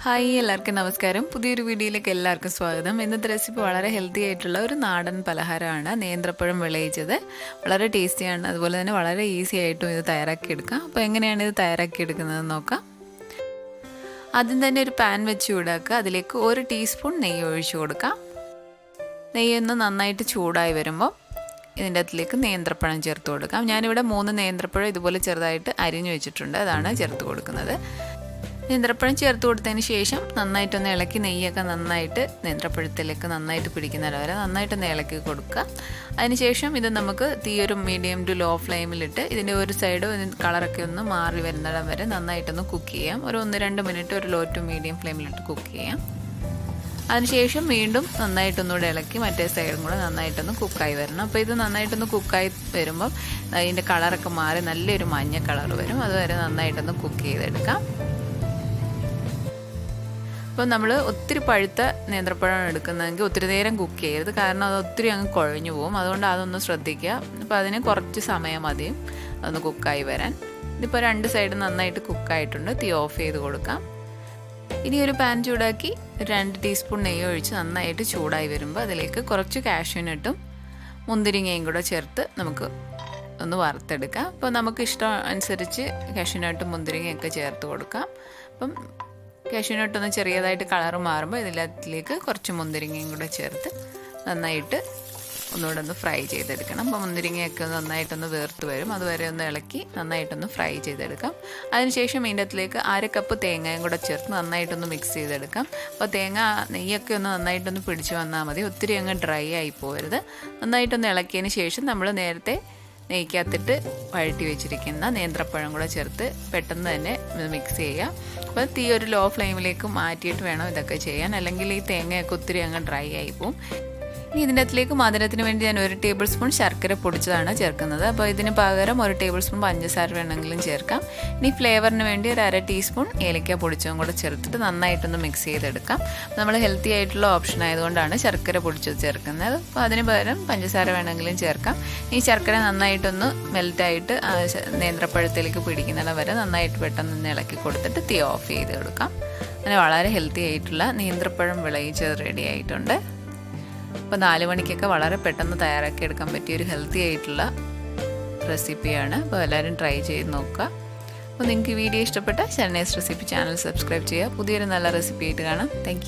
Hi എല്ലാവർക്കും നമസ്കാരം. പുതിയൊരു വീഡിയോയിലേക്ക് എല്ലാവർക്കും സ്വാഗതം. ഇന്നത്തെ റെസിപ്പി വളരെ ഹെൽത്തി ആയിട്ടുള്ള ഒരു നാടൻ പലഹാരമാണ്. നേന്ത്രപ്പഴം വിളയിച്ചത് വളരെ ടേസ്റ്റിയാണ്. അതുപോലെ തന്നെ വളരെ ഈസി ആയിട്ടും ഇത് തയ്യാറാക്കിയെടുക്കാം. അപ്പോൾ എങ്ങനെയാണ് ഇത് തയ്യാറാക്കിയെടുക്കുന്നതെന്ന് നോക്കാം. ആദ്യം തന്നെ ഒരു പാൻ വെച്ച് ചൂടാക്കുക. അതിലേക്ക് 1 ടീസ്പൂൺ നെയ്യ് ഒഴിച്ചു കൊടുക്കാം. നെയ്യൊന്ന് നന്നായിട്ട് ചൂടായി വരുമ്പോൾ ഇതിൻ്റെ അകത്തിലേക്ക് നേന്ത്രപ്പഴം ചേർത്ത് കൊടുക്കാം. ഞാനിവിടെ 3 നേന്ത്രപ്പഴം ഇതുപോലെ ചെറുതായിട്ട് അരിഞ്ഞു വെച്ചിട്ടുണ്ട്. അതാണ് ചേർത്ത് കൊടുക്കുന്നത്. നേന്ത്രപ്പഴം ചേർത്ത് കൊടുത്തതിന് ശേഷം നന്നായിട്ടൊന്ന് ഇളക്കി നെയ്യൊക്കെ നന്നായിട്ട് നേന്ത്രപ്പഴത്തിലേക്ക് നന്നായിട്ട് പിടിക്കുന്നത് വരെ നന്നായിട്ടൊന്ന് ഇളക്കി കൊടുക്കുക. അതിനുശേഷം ഇത് നമുക്ക് തീ ഒരു മീഡിയം ടു ലോ ഫ്ലെയിമിലിട്ട് ഇതിൻ്റെ ഒരു സൈഡ് കളറൊക്കെ ഒന്ന് മാറി വരുന്നിടം വരെ നന്നായിട്ടൊന്ന് കുക്ക് ചെയ്യാം. ഒരു 1-2 മിനിറ്റ് ഒരു ലോ ടു മീഡിയം ഫ്ലെയിമിലിട്ട് കുക്ക് ചെയ്യാം. അതിനുശേഷം വീണ്ടും നന്നായിട്ടൊന്നുകൂടെ ഇളക്കി മറ്റേ സൈഡും കൂടെ നന്നായിട്ടൊന്ന് കുക്കായി വരണം. അപ്പോൾ ഇത് നന്നായിട്ടൊന്ന് കുക്കായി വരുമ്പം അതിൻ്റെ കളറൊക്കെ മാറി നല്ലൊരു മഞ്ഞ കളർ വരും. അതുവരെ നന്നായിട്ടൊന്ന് കുക്ക് ചെയ്തെടുക്കാം. അപ്പോൾ നമ്മൾ ഒത്തിരി പഴുത്ത നേന്ത്രപ്പഴമാണ് എടുക്കുന്നതെങ്കിൽ ഒത്തിരി നേരം കുക്ക് ചെയ്യരുത്, കാരണം അത് ഒത്തിരി അങ്ങ് കുഴഞ്ഞു പോകും. അതുകൊണ്ട് അതൊന്ന് ശ്രദ്ധിക്കുക. അപ്പോൾ അതിന് കുറച്ച് സമയം മതിയും അതൊന്ന് കുക്കായി വരാൻ. ഇതിപ്പോൾ 2 സൈഡ് നന്നായിട്ട് കുക്കായിട്ടുണ്ട്. തീ ഓഫ് ചെയ്ത് കൊടുക്കാം. ഇനി ഒരു പാൻ ചൂടാക്കി 2 ടീസ്പൂൺ നെയ്യ് ഒഴിച്ച് നന്നായിട്ട് ചൂടായി വരുമ്പോൾ അതിലേക്ക് കുറച്ച് കാഷ്യൂനട്ടും മുന്തിരിങ്ങയും കൂടെ ചേർത്ത് നമുക്ക് ഒന്ന് വറുത്തെടുക്കാം. അപ്പോൾ നമുക്ക് ഇഷ്ടം അനുസരിച്ച് കാഷ്യൂനട്ടും മുന്തിരിങ്ങയൊക്കെ ചേർത്ത് കൊടുക്കാം. അപ്പം കാഷ്യൂനട്ടൊന്ന് ചെറിയതായിട്ട് കളറ് മാറുമ്പോൾ ഇതിലേക്ക് കുറച്ച് മുന്തിരിങ്ങയും കൂടെ ചേർത്ത് നന്നായിട്ട് ഒന്നുകൂടെ ഒന്ന് ഫ്രൈ ചെയ്തെടുക്കണം. അപ്പോൾ മുന്തിരിങ്ങയൊക്കെ നന്നായിട്ടൊന്ന് വേർത്ത് വരും. അതുവരെ ഒന്ന് ഇളക്കി നന്നായിട്ടൊന്ന് ഫ്രൈ ചെയ്തെടുക്കാം. അതിനുശേഷം ഇതിൻ്റെ അകത്തിലേക്ക് 1/2 കപ്പ് തേങ്ങയും കൂടെ ചേർത്ത് നന്നായിട്ടൊന്ന് മിക്സ് ചെയ്തെടുക്കാം. അപ്പോൾ നെയ്യൊക്കെ ഒന്ന് നന്നായിട്ടൊന്ന് പിടിച്ച് വന്നാൽ മതി. ഒത്തിരി അങ്ങ് ഡ്രൈ ആയി പോകരുത്. നന്നായിട്ടൊന്ന് ഇളക്കിയതിന് ശേഷം നമ്മൾ നേരത്തെ നെയ്ക്കകത്തിട്ട് വഴറ്റി വെച്ചിരിക്കുന്ന നേന്ത്രപ്പഴം കൂടെ ചേർത്ത് പെട്ടെന്ന് തന്നെ മിക്സ് ചെയ്യുക. അപ്പോൾ തീ ഒരു ലോ ഫ്ലെയിമിലേക്ക് മാറ്റിയിട്ട് വേണം ഇതൊക്കെ ചെയ്യാൻ, അല്ലെങ്കിൽ ഈ തേങ്ങയൊക്കെ ഒത്തിരി അങ്ങ് ഡ്രൈ ആയി പോവും. ഇനി ഇതിൻ്റെ അകത്തിലേക്ക് മധുരത്തിന് വേണ്ടി ഞാൻ 1 ടേബിൾ സ്പൂൺ ശർക്കര പൊടിച്ചതാണ് ചേർക്കുന്നത്. അപ്പോൾ ഇതിന് പകരം 1 ടേബിൾ സ്പൂൺ പഞ്ചസാര വേണമെങ്കിലും ചേർക്കാം. ഇനി ഫ്ലേവറിന് വേണ്ടി ഒരു 1/2 ടീസ്പൂൺ ഏലക്ക പൊടിച്ചതും കൂടെ ചേർത്തിട്ട് നന്നായിട്ടൊന്ന് മിക്സ് ചെയ്തെടുക്കാം. നമ്മൾ ഹെൽത്തി ആയിട്ടുള്ള ഓപ്ഷൻ ആയതുകൊണ്ടാണ് ശർക്കര പൊടിച്ചത് ചേർക്കുന്നത്. അപ്പോൾ അതിന് പകരം പഞ്ചസാര വേണമെങ്കിലും ചേർക്കാം. ഈ ശർക്കര നന്നായിട്ടൊന്ന് മെൽറ്റായിട്ട് നേന്ത്രപ്പഴത്തിലേക്ക് പിടിക്കുന്നിടം വരെ നന്നായിട്ട് പെട്ടെന്ന് ഇളക്കി കൊടുത്തിട്ട് തീ ഓഫ് ചെയ്ത് കൊടുക്കാം. അങ്ങനെ വളരെ ഹെൽത്തി ആയിട്ടുള്ള നേന്ത്രപ്പഴം വിളയിച്ചത് റെഡി ആയിട്ടുണ്ട്. അപ്പോൾ 4 മണിക്കൊക്കെ വളരെ പെട്ടെന്ന് തയ്യാറാക്കി എടുക്കാൻ പറ്റിയ ഒരു ഹെൽത്തി ആയിട്ടുള്ള റെസിപ്പിയാണ്. അപ്പോൾ എല്ലാവരും ട്രൈ ചെയ്ത് നോക്കുക. അപ്പോൾ നിങ്ങൾക്ക് ഈ വീഡിയോ ഇഷ്ടപ്പെട്ട ശരണ്യാസ് റെസിപ്പി ചാനൽ സബ്സ്ക്രൈബ് ചെയ്യുക. പുതിയൊരു നല്ല റെസിപ്പി ആയിട്ട് കാണാം. താങ്ക്